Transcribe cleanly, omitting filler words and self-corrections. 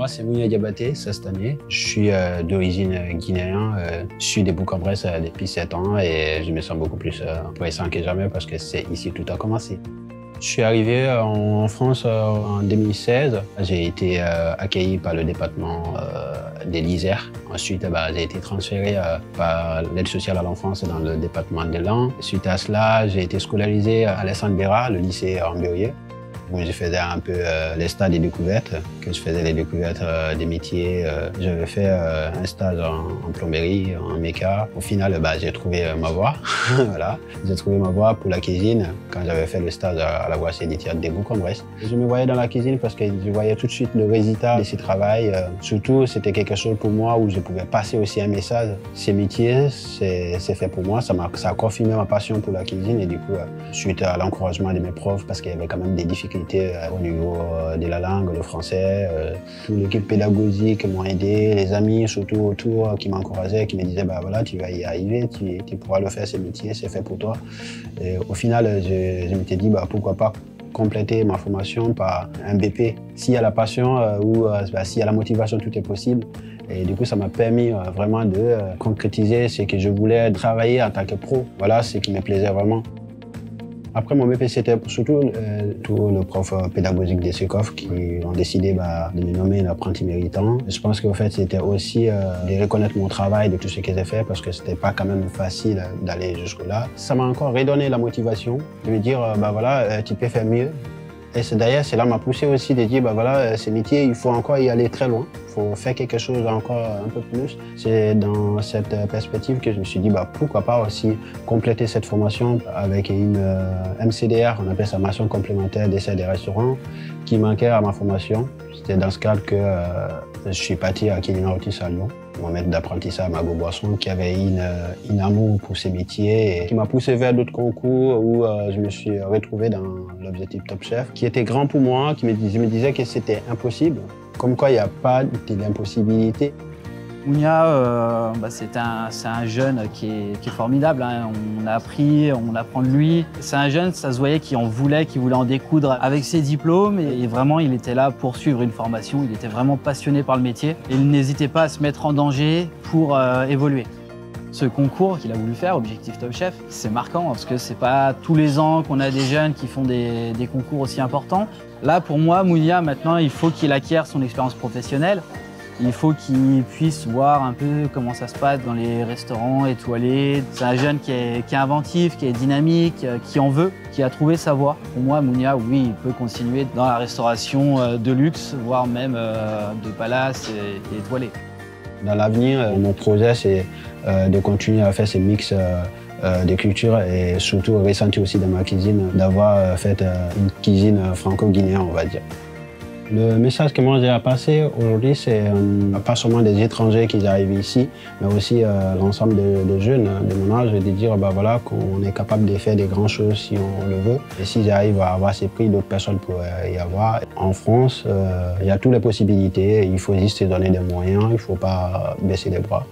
c'est Mounia Diabaté, Sastané. Je suis d'origine guinéenne. Je suis de Bourg-en-Bresse depuis 7 ans et je me sens beaucoup plus pressant que jamais parce que c'est ici que tout a commencé. Je suis arrivé en France en 2016. J'ai été accueilli par le département de l'Isère. Ensuite, j'ai été transféré par l'aide sociale à l'enfance dans le département de l'Ain. Suite à cela, j'ai été scolarisé à Alessandre Béra, le lycée en Berrier, où je faisais un peu les stages de découverte, que je faisais les découvertes des métiers. J'avais fait un stage en plomberie, en méca. Au final, j'ai trouvé ma voie. Voilà. J'ai trouvé ma voie pour la cuisine quand j'avais fait le stage à la brasserie des Théâtres de Bourg-en-Bresse. Je me voyais dans la cuisine parce que je voyais tout de suite le résultat de ce travail. Surtout, c'était quelque chose pour moi où je pouvais passer aussi un message. Ces métiers, c'est fait pour moi. Ça a confirmé ma passion pour la cuisine et du coup, suite à l'encouragement de mes profs, parce qu'il y avait quand même des difficultés au niveau de la langue, le français. Toute l'équipe pédagogique m'ont aidé, les amis surtout autour qui m'encourageaient, qui me disaient voilà, tu vas y arriver, tu pourras le faire, ce métier, c'est fait pour toi. Et au final, je m'étais dit pourquoi pas compléter ma formation par un BP. S'il y a la passion ou s'il y a la motivation, tout est possible. Et du coup, ça m'a permis vraiment de concrétiser ce que je voulais travailler en tant que pro. Voilà ce qui me plaisait vraiment. Après mon BP, c'était surtout tous les profs pédagogiques des SECOF qui ont décidé de me nommer l'apprenti méritant. Je pense qu'au fait, c'était aussi de reconnaître mon travail, de tout ce que j'ai fait, parce que c'était pas quand même facile d'aller jusque-là. Ça m'a encore redonné la motivation de me dire, voilà, tu peux faire mieux. Et d'ailleurs, cela m'a poussé aussi de dire, voilà, ce métier, il faut encore y aller très loin. Il faut faire quelque chose encore un peu plus. C'est dans cette perspective que je me suis dit, pourquoi pas aussi compléter cette formation avec une MCDR, on appelle ça mention complémentaire d'essai des restaurants, qui manquait à ma formation. C'était dans ce cadre que je suis parti à Kilina Otis à Lyon, mon maître d'apprentissage à Mago Boisson, qui avait une amour pour ces métiers et qui m'a poussé vers d'autres concours où je me suis retrouvé dans l'objectif Top Chef, qui était grand pour moi, je me disais que c'était impossible. Comme quoi, il n'y a pas d'impossibilité. Mounia, c'est un jeune qui est formidable. Hein. On apprend de lui. C'est un jeune, ça se voyait qui voulait en découdre avec ses diplômes. Et vraiment, il était là pour suivre une formation. Il était vraiment passionné par le métier. Et il n'hésitait pas à se mettre en danger pour évoluer. Ce concours qu'il a voulu faire, Objectif Top Chef, c'est marquant parce que c'est pas tous les ans qu'on a des jeunes qui font des concours aussi importants. Là, pour moi, Mounia, maintenant, il faut qu'il acquiert son expérience professionnelle. Il faut qu'il puisse voir un peu comment ça se passe dans les restaurants étoilés. C'est un jeune qui est inventif, qui est dynamique, qui en veut, qui a trouvé sa voie. Pour moi, Mounia, oui, il peut continuer dans la restauration de luxe, voire même de palace et étoilé. Dans l'avenir, mon projet, c'est de continuer à faire ce mix de culture et surtout ressentir aussi dans ma cuisine d'avoir fait une cuisine franco-guinéenne, on va dire. Le message que moi j'ai à passer aujourd'hui, c'est pas seulement des étrangers qui arrivent ici, mais aussi l'ensemble des jeunes de mon âge, de dire voilà, qu'on est capable de faire des grandes choses si on le veut. Et si j'arrive à avoir ces prix, d'autres personnes pourraient y avoir. En France, il y a toutes les possibilités, il faut juste se donner des moyens, il ne faut pas baisser les bras.